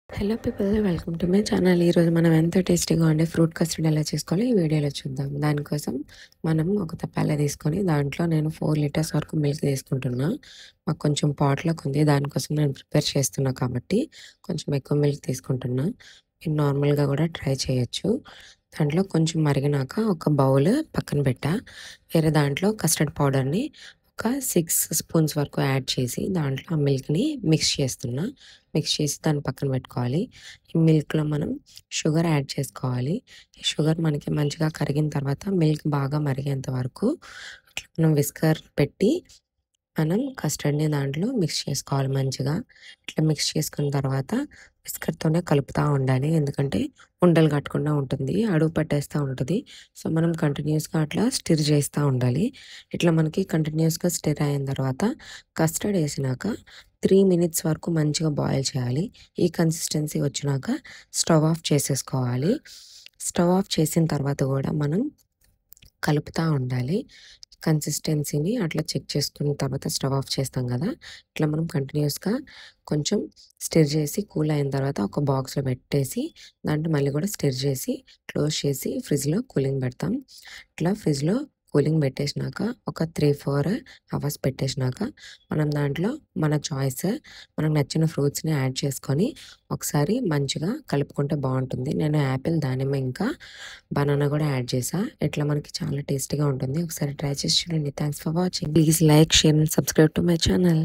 Hello people, welcome to my channel. ఈరోజు మనం ఎంతో టేస్టీగా ఉండే ఫ్రూట్ కస్టర్డ్ ఎలా చేసుకోవాలో ఈ వీడియోలో చూద్దాం. దానికోసం మనం ఒక తప్పాల తీసుకొని దాంట్లో నేను 4 లీటర్స్ వరకు మిల్క్ తీసుకుంటున్నా. మాకు కొంచెం పాట్‌లోకి ఉంది, దానికోసం నేను ప్రిపేర్ చేస్తున్నా కాబట్టి కొంచెం ఎక్కువ మిల్క్ తీసుకుంటున్నా. మీరు నార్మల్‌గా కూడా ట్రై చేయొచ్చు. దాంట్లో కొంచెం మరిగినాక ఒక బౌల్ పక్కన పెట్టా. వేరే దాంట్లో కస్టర్డ్ పౌడర్‌ని ఒక 6 స్పూన్స్ వరకు యాడ్ చేసి దాంట్లో ఆ మిల్క్‌ని మిక్స్ చేస్తున్నా. మిక్స్ చేసి దాన్ని పక్కన పెట్టుకోవాలి. ఈ మిల్క్‌లో మనం షుగర్ యాడ్ చేసుకోవాలి. ఈ షుగర్ మనకి మంచిగా కరిగిన తర్వాత మిల్క్ బాగా మరిగేంత వరకు ఇట్లా మనం విస్కర్ పెట్టి మనం కస్టర్డ్‌ని దాంట్లో మిక్స్ చేసుకోవాలి మంచిగా. ఇట్లా మిక్స్ చేసుకున్న తర్వాత విస్కర్‌తోనే కలుపుతా ఉండాలి. ఎందుకంటే ఉండలు కట్టకుండా ఉంటుంది, అడుగు పట్టేస్తా ఉంటది. సో, మనం కంటిన్యూయస్‌గా అట్లా స్టిర్ చేస్తా ఉండాలి. ఇట్లా మనకి కంటిన్యూయస్‌గా స్టిర్ అయిన తర్వాత కస్టర్డ్ ఏసినాక 3 మినిట్స్ వరకు మంచిగా బాయిల్ చేయాలి. ఈ కన్సిస్టెన్సీ వచ్చినాక స్టవ్ ఆఫ్ చేసేసుకోవాలి. స్టవ్ ఆఫ్ చేసిన తర్వాత కూడా మనం కలుపుతా ఉండాలి. కన్సిస్టెన్సీని అట్లా చెక్ చేసుకున్న తర్వాత స్టవ్ ఆఫ్ చేస్తాం కదా! ఇట్లా మనం కంటిన్యూయస్‌గా కొంచెం స్టిర్ చేసి కూల్ అయిన తర్వాత ఒక బాక్స్‌లో పెట్టేసి దాంట్లో మళ్ళీ కూడా స్టిర్ చేసి క్లోజ్ చేసి ఫ్రిడ్జ్‌లో కూలింగ్ పెడతాం. ఇట్లా ఫ్రిడ్జ్‌లో కూలింగ్ పెట్టేసినాక ఒక 3, 4 అవర్స్ పెట్టేసినాక మనం దాంట్లో మన చాయిస్ మనకు నచ్చిన ఫ్రూట్స్‌ని యాడ్ చేసుకొని ఒకసారి మంచిగా కలుపుకుంటే బావుంటుంది. నేను యాపిల్, దానిమ్మ ఇంకా బనానా కూడా యాడ్ చేశా. ఇట్లా మనకి చాలా టేస్టీగా ఉంటుంది. ఒకసారి ట్రై చేసి చూడండి. Thanks for watching. Please like, share and subscribe to my channel.